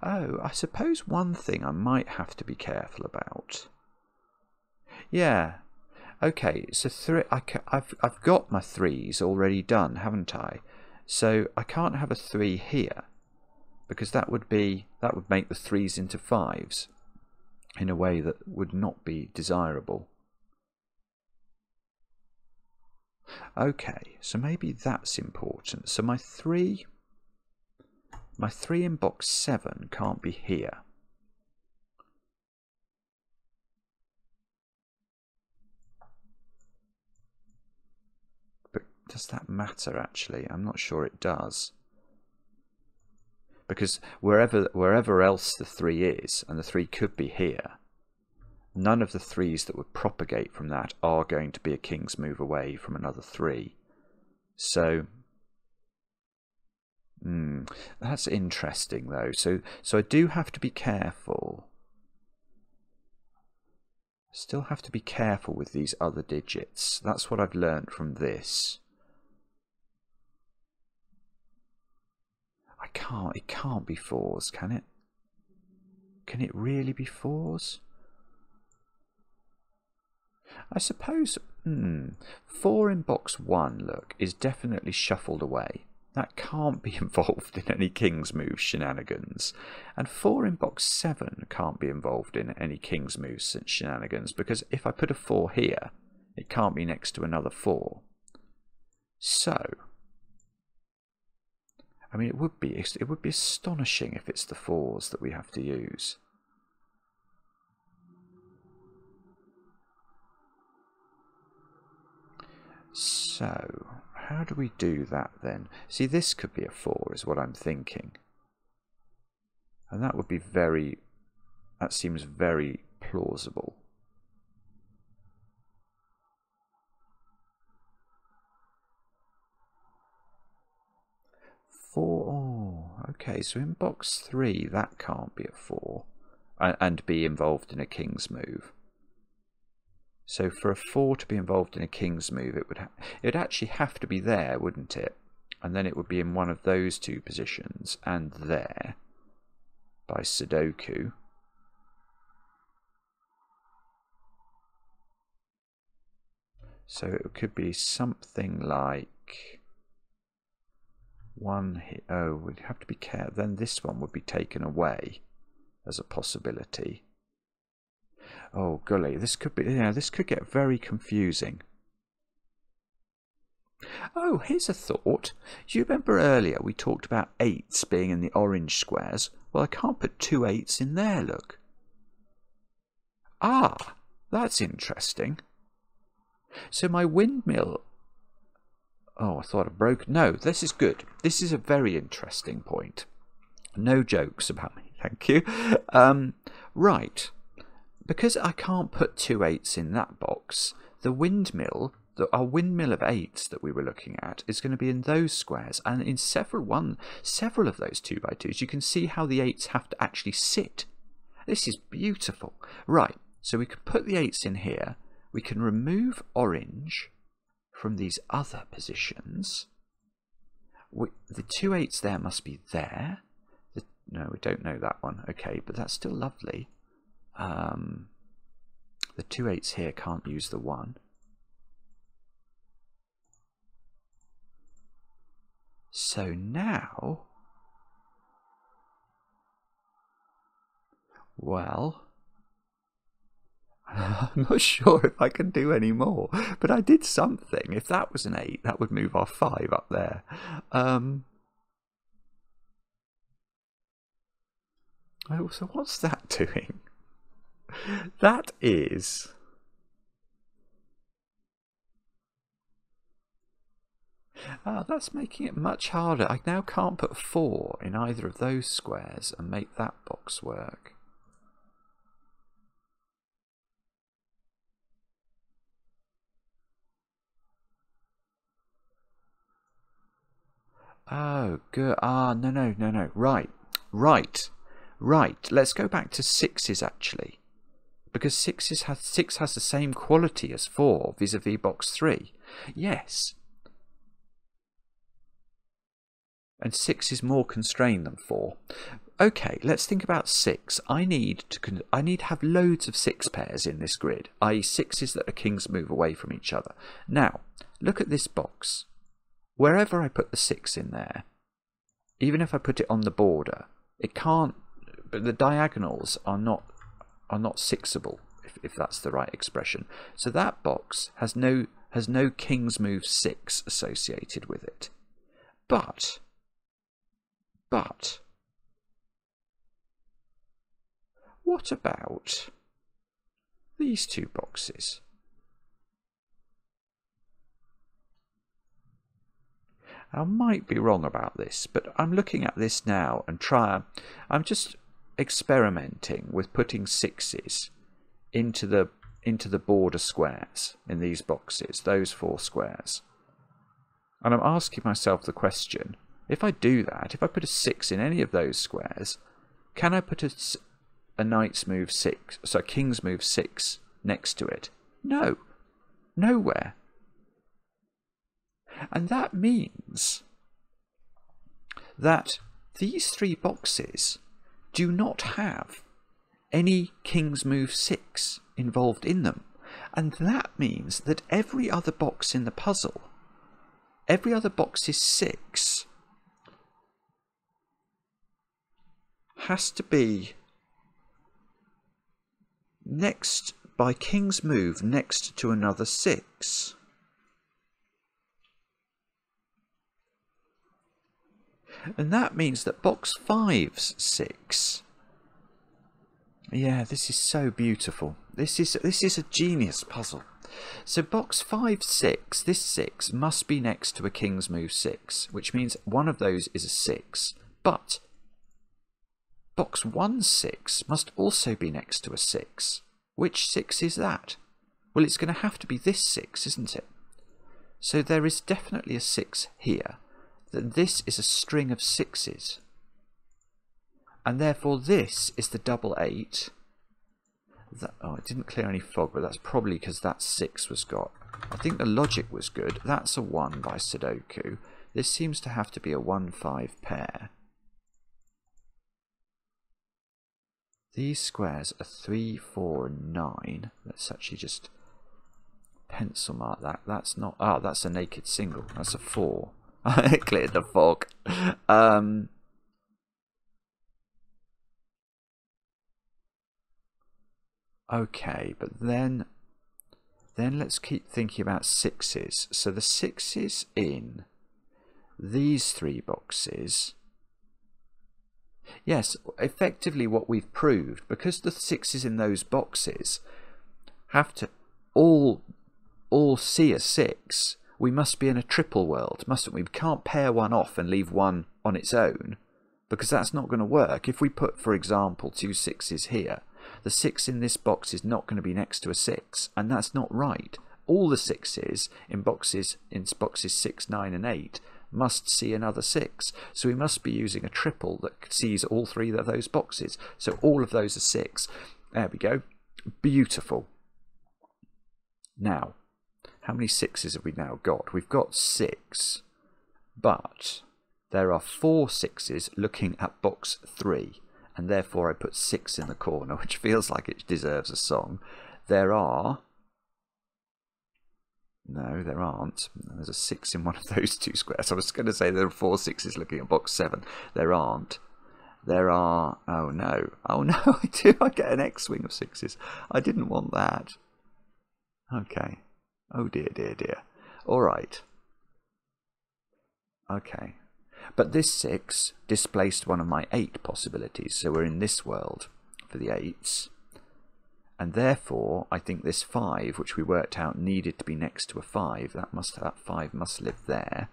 Oh, I suppose one thing I might have to be careful about. Yeah. Okay, so I've got my 3s already done, haven't I? So I can't have a 3 here, because that would make the 3s into 5s in a way that would not be desirable. Okay, so maybe that's important. So my 3 in box 7 can't be here. But does that matter actually? I'm not sure it does. Because wherever else the 3 is, and the 3 could be here, none of the 3s that would propagate from that are going to be a king's move away from another 3. So, that's interesting though. So I do have to be careful. Still have to be careful with these other digits. That's what I've learned from this. It can't be 4s, can it? Can it really be 4s? I suppose 4 in box 1, look, is definitely shuffled away. That can't be involved in any king's move shenanigans. And 4 in box 7 can't be involved in any king's move shenanigans, because if I put a 4 here, it can't be next to another 4. So, I mean, it would be astonishing if it's the 4s that we have to use. So, how do we do that then? See, this could be a 4 is what I'm thinking. And that would be that seems very plausible. Oh, okay, so in box 3, that can't be a 4 and be involved in a king's move. So for a 4 to be involved in a king's move, it would actually have to be there, wouldn't it? And then it would be in one of those 2 positions and there by Sudoku. So it could be something like 1 here. Oh, we'd have to be careful. Then this one would be taken away as a possibility. Oh golly, this could be, this could get very confusing. Oh, here's a thought. Do you remember earlier we talked about 8s being in the orange squares? Well, I can't put 2 8s in there, look. Ah, that's interesting. So my windmill... Oh, I thought I broke... No, this is good. This is a very interesting point. No jokes about me, thank you. Right. Because I can't put 2 8s in that box, the windmill, our windmill of 8s that we were looking at, is going to be in those squares. And in several of those 2x2s, you can see how the 8s have to actually sit. This is beautiful. Right, so we can put the 8s in here. We can remove orange from these other positions. The 2 8s there must be there. No, we don't know that one. Okay, but that's still lovely. The 2 8s here can't use the 1. So now, well, I'm not sure if I can do any more, but I did something. If that was an 8, that would move our 5 up there. Oh, so what's that doing? That is... that's making it much harder. I now can't put 4 in either of those squares and make that box work. Oh, good. No. Right. Let's go back to 6s actually. Because 6 has the same quality as 4 vis-a-vis box 3. Yes. And 6 is more constrained than 4. Okay, let's think about 6. I need to have loads of 6 pairs in this grid, i.e. 6s that are kings move away from each other. Now, look at this box. Wherever I put the 6 in there, even if I put it on the border, it can't. But the diagonals are not 6able, if that's the right expression. So that box has no kings move 6 associated with it. But what about these 2 boxes? I might be wrong about this, but I'm looking at this now and I'm just experimenting with putting 6s into the border squares in these boxes, those 4 squares. And I'm asking myself the question, if I do that, if I put a 6 in any of those squares, can I put a knight's move 6, so a king's move 6 next to it? No, nowhere. And that means that these 3 boxes do not have any king's move 6 involved in them. And that means that every other box in the puzzle, every other box is 6, has to be next by king's move next to another 6. And that means that box 5's 6. Yeah, this is so beautiful. This is a genius puzzle. So box 5, 6, this 6 must be next to a king's move 6, which means one of those is a 6. But box 1, 6 must also be next to a 6. Which 6 is that? Well, it's going to have to be this 6, isn't it? So there is definitely a 6 here. That this is a string of 6s. And therefore this is the double 8. Oh, it didn't clear any fog, but that's probably because that 6 was got. I think the logic was good. That's a 1 by Sudoku. This seems to have to be a 1-5 pair. These squares are 3, 4, and 9. Let's actually just pencil mark that. That's not... Ah, that's a naked single. That's a 4. It cleared the fog. Okay, but then let's keep thinking about 6s. So the 6s in these 3 boxes. Yes, effectively what we've proved, because the 6s in those boxes have to all see a 6, we must be in a triple world, mustn't we? We can't pair one off and leave one on its own, because that's not going to work. If we put, for example, 2 6s here, the 6 in this box is not going to be next to a 6, and that's not right. All the 6s in boxes 6, 9 and 8 must see another 6. So we must be using a triple that sees all 3 of those boxes. So all of those are 6. There we go. Beautiful. Now, how many 6s have we now got? We've got 6, but there are 4 6s looking at box 3, and therefore I put 6 in the corner, which feels like it deserves a song. There are... No, there aren't. There's a 6 in one of those 2 squares. I was going to say there are 4 6s looking at box 7. There aren't. There are... Oh no. Oh no, I do. I get an X-wing of 6s. I didn't want that. Okay. Oh dear, dear, dear. Alright. Okay. But this 6 displaced one of my 8 possibilities. So we're in this world for the 8s. And therefore, I think this 5, which we worked out needed to be next to a 5, that 5 must live there.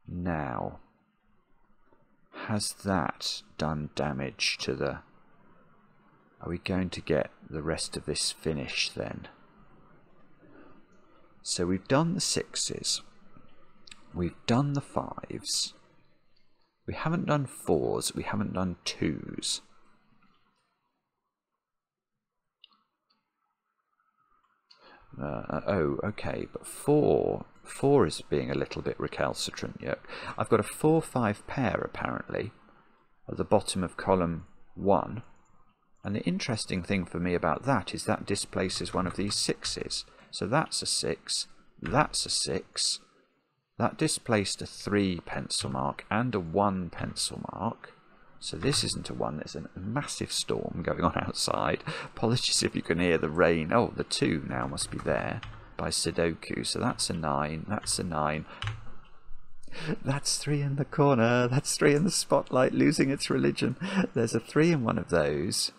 Now, has that done damage to the... Are we going to get the rest of this finished then? So we've done the 6s. We've done the 5s. We haven't done 4s. We haven't done 2s. Oh, okay, but 4 is being a little bit recalcitrant. Yeah. I've got a 4-5 pair, apparently, at the bottom of column 1. And the interesting thing for me about that is that displaces one of these 6s. So that's a 6, that's a 6. That displaced a 3 pencil mark and a 1 pencil mark. So this isn't a 1, there's a massive storm going on outside. Apologies if you can hear the rain. Oh, the 2 now must be there by Sudoku. So that's a 9, that's a 9. That's 3 in the corner, that's 3 in the spotlight, losing its religion. There's a 3 in one of those.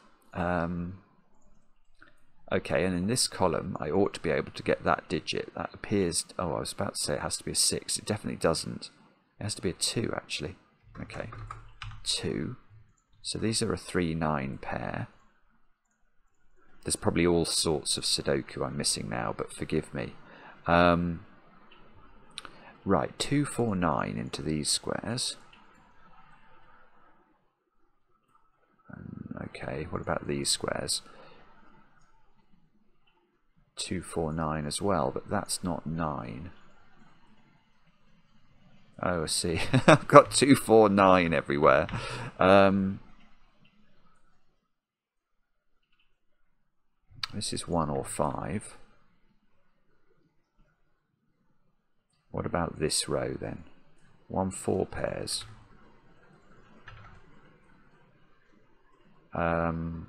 Okay, and in this column, I ought to be able to get that digit. That appears... Oh, I was about to say it has to be a 6. It definitely doesn't. It has to be a 2, actually. Okay. 2. So these are a 3-9 pair. There's probably all sorts of Sudoku I'm missing now, but forgive me. Right, 2, 4, 9 into these squares. Okay, what about these squares? 2, 4, 9 as well, but that's not 9. Oh, I see. I've got 2, 4, 9 everywhere. This is 1 or 5. What about this row then? 1, 4 pairs. Oh,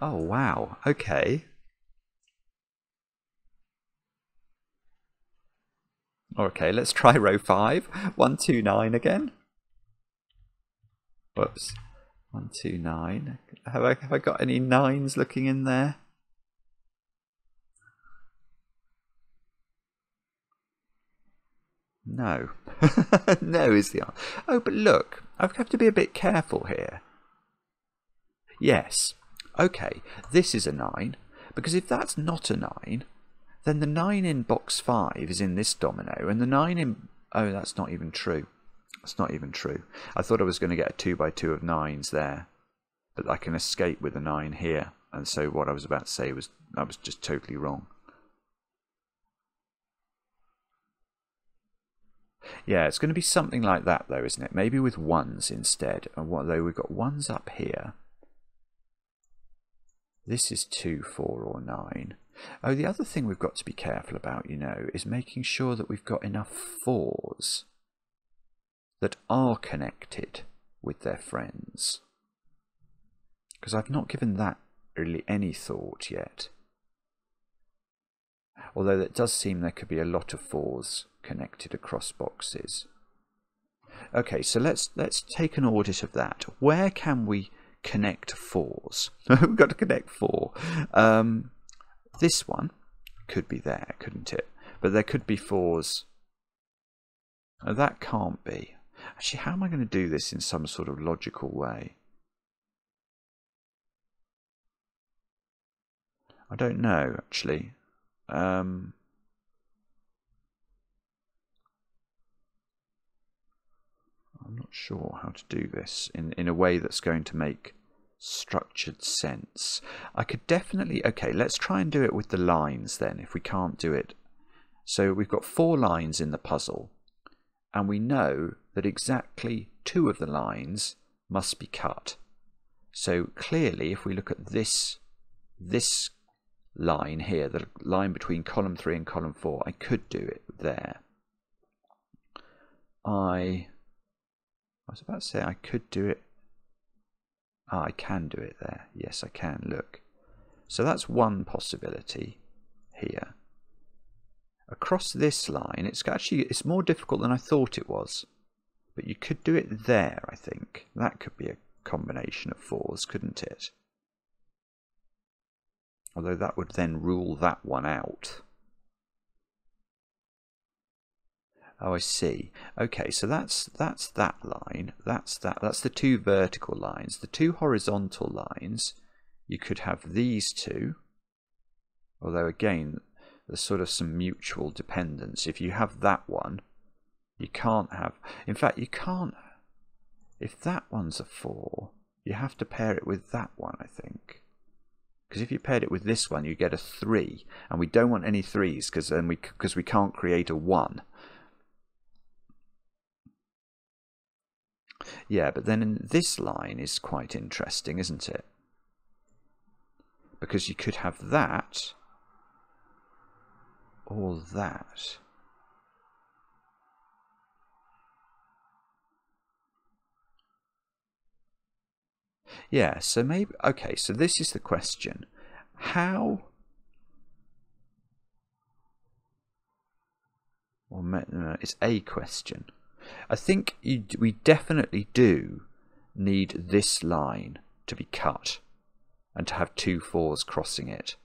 wow. Okay. Okay, let's try row 5. 1, 2, 9 again. Whoops. 1, 2, 9. Have I got any 9s looking in there? No. No is the answer. Oh, but look, I have to be a bit careful here. Yes. Okay, this is a 9, because if that's not a 9, then the 9 in box 5 is in this domino, and the 9 in... Oh, that's not even true. That's not even true. I thought I was going to get a 2 by 2 of 9s there, but I can escape with a 9 here, and so what I was about to say was I was just totally wrong. Yeah, it's going to be something like that though, isn't it? Maybe with 1s instead. And although we've got 1s up here. This is 2, 4 or 9. Oh, the other thing we've got to be careful about, you know, is making sure that we've got enough 4s that are connected with their friends. Because I've not given that really any thought yet. Although it does seem there could be a lot of 4s connected across boxes. Okay, so let's take an audit of that. Where can we connect 4s? We've got to connect 4. This one could be there, couldn't it? But there could be 4s. Oh, that can't be. Actually, how am I going to do this in some sort of logical way? I don't know, actually. I'm not sure how to do this in a way that's going to make structured sense. I could definitely... Okay, let's try and do it with the lines then, if we can't do it. So we've got 4 lines in the puzzle, and we know that exactly 2 of the lines must be cut. So clearly, if we look at this line here, the line between column 3 and column 4, I could do it there. I was about to say I could do it. I can do it there. Yes, I can. Look. So that's one possibility here. Across this line, it's more difficult than I thought it was. But you could do it there, I think. That could be a combination of 4s, couldn't it? Although that would then rule that one out. Oh, I see. Okay, so that's that line. That's the 2 vertical lines. The 2 horizontal lines, you could have these 2. Although again, there's sort of some mutual dependence. If you have that one, you can't have... In fact, you can't... If that one's a 4, you have to pair it with that one, I think. Because if you paired it with this one, you get a 3. And we don't want any 3s, because we can't create a 1. Yeah, but then in this line is quite interesting, isn't it? Because you could have that or that. Yeah, so maybe... Okay, so this is the question. How... Well, it's a question. I think we definitely do need this line to be cut and to have 2 4s crossing it.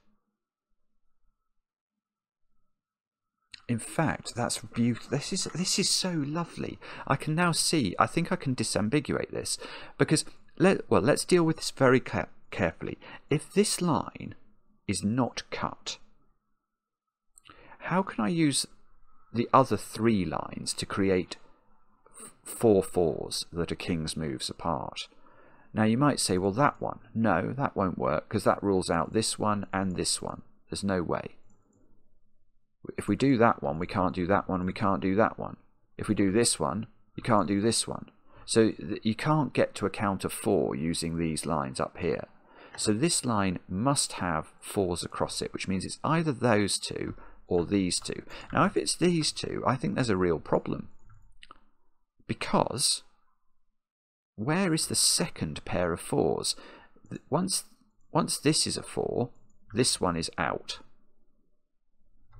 In fact, that's beautiful. This is so lovely. I can now see. I think I can disambiguate this because let's deal with this very carefully. If this line is not cut, how can I use the other 3 lines to create 4 4s that are king's moves apart? Now you might say, well, that one. No, that won't work because that rules out this one and this one. There's no way. If we do that one, we can't do that one, and we can't do that one. If we do this one, you can't do this one. So you can't get to a count of 4 using these lines up here. So this line must have 4s across it, which means it's either those 2 or these 2. Now if it's these 2, I think there's a real problem. Because where is the second pair of 4s? Once this is a 4, this one is out.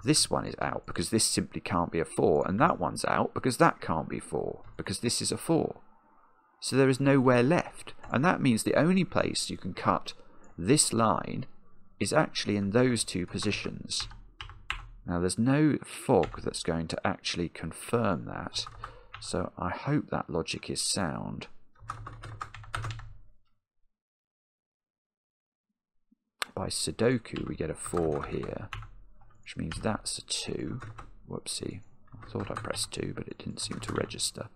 This one is out because this simply can't be a 4, and that one's out because that can't be 4, because this is a 4. So there is nowhere left, and that means the only place you can cut this line is actually in those two positions. Now there's no fog that's going to actually confirm that, so I hope that logic is sound. By Sudoku we get a 4 here, which means that's a 2. Whoopsie, I thought I pressed 2 but it didn't seem to register.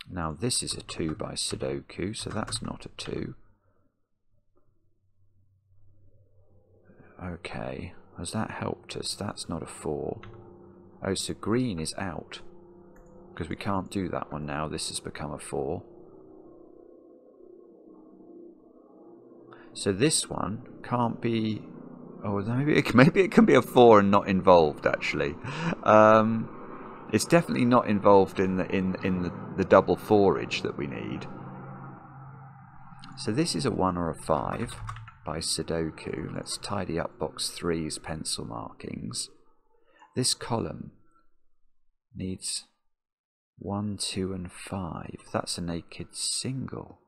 Now this is a 2 by Sudoku, so that's not a 2. Okay, has that helped us? That's not a 4. Oh, so green is out, because we can't do that one now. This has become a 4. So this one can't be... Oh, maybe it can be a 4 and not involved, actually. It's definitely not involved in the double forage that we need. So this is a 1 or a 5 by Sudoku. Let's tidy up box 3's pencil markings. This column needs 1, 2 and 5. That's a naked single.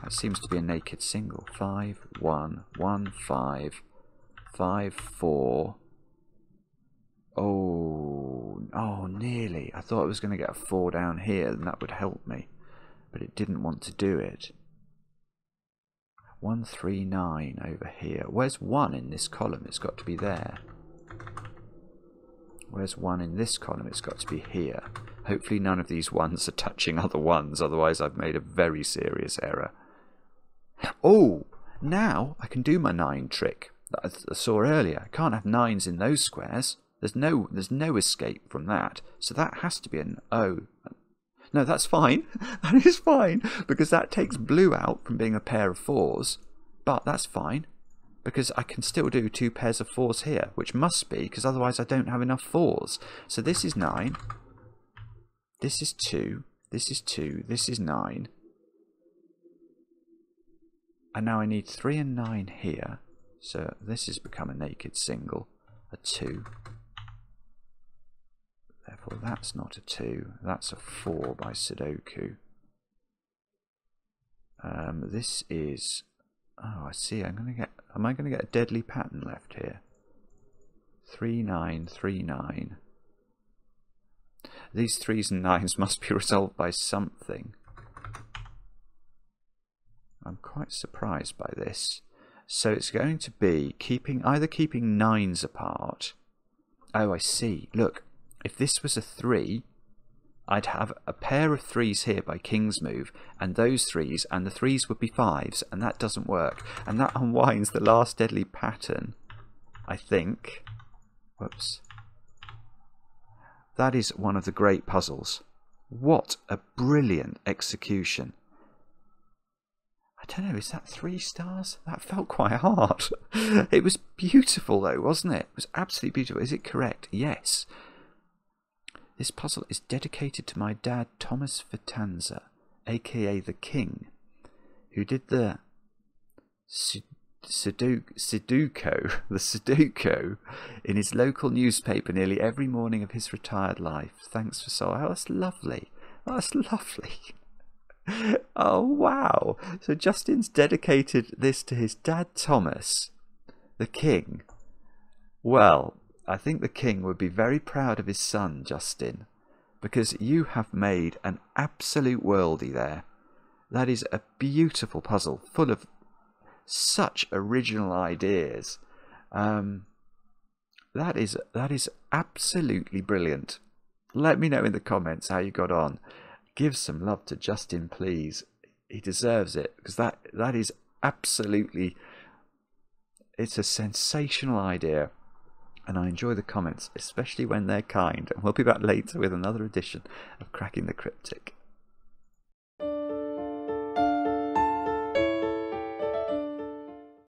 That seems to be a naked single. 5, 1, 1, 5, 5, 4. Oh, nearly. I thought I was going to get a 4 down here and that would help me, but it didn't want to do it. 1, 3, 9 over here. Where's 1 in this column? It's got to be there. Where's 1 in this column? It's got to be here. Hopefully none of these 1s are touching other 1s, otherwise I've made a very serious error. Oh, now I can do my 9 trick that I saw earlier. I can't have 9s in those squares. There's no escape from that. So that has to be an O. No, that's fine. That is fine, because that takes blue out from being a pair of 4s. But that's fine, because I can still do 2 pairs of 4s here, which must be, because otherwise I don't have enough 4s. So this is 9. This is 2. This is 2. This is 9. And now I need 3 and 9 here. So this has become a naked single. A 2. Therefore that's not a 2. That's a 4 by Sudoku. This is... Oh, I see. Am I going to get a deadly pattern left here? 3, 9, 3, 9. These 3s and 9s must be resolved by something. I'm quite surprised by this. So it's going to be either keeping 9s apart. Oh, I see. Look, if this was a 3, I'd have a pair of 3s here by King's Move, and those 3s, and the 3s would be 5s, and that doesn't work. And that unwinds the last deadly pattern, I think. Whoops. That is one of the great puzzles. What a brilliant execution. I don't know, is that 3 stars? That felt quite hard. It was beautiful though, wasn't it? It was absolutely beautiful. Is it correct? Yes. This puzzle is dedicated to my dad, Thomas Vitanza, aka the King, who did the Sudoku in his local newspaper nearly every morning of his retired life. Thanks for so. Oh, that's lovely. Oh, that's lovely. Oh, wow. So Justin's dedicated this to his dad, Thomas, the King. Well, I think the King would be very proud of his son, Justin, because you have made an absolute worldie there. That is a beautiful puzzle, full of such original ideas. That is absolutely brilliant. Let me know in the comments how you got on. Give some love to Justin, please. He deserves it, because that is absolutely... It's a sensational idea. And I enjoy the comments, especially when they're kind. And we'll be back later with another edition of Cracking the Cryptic.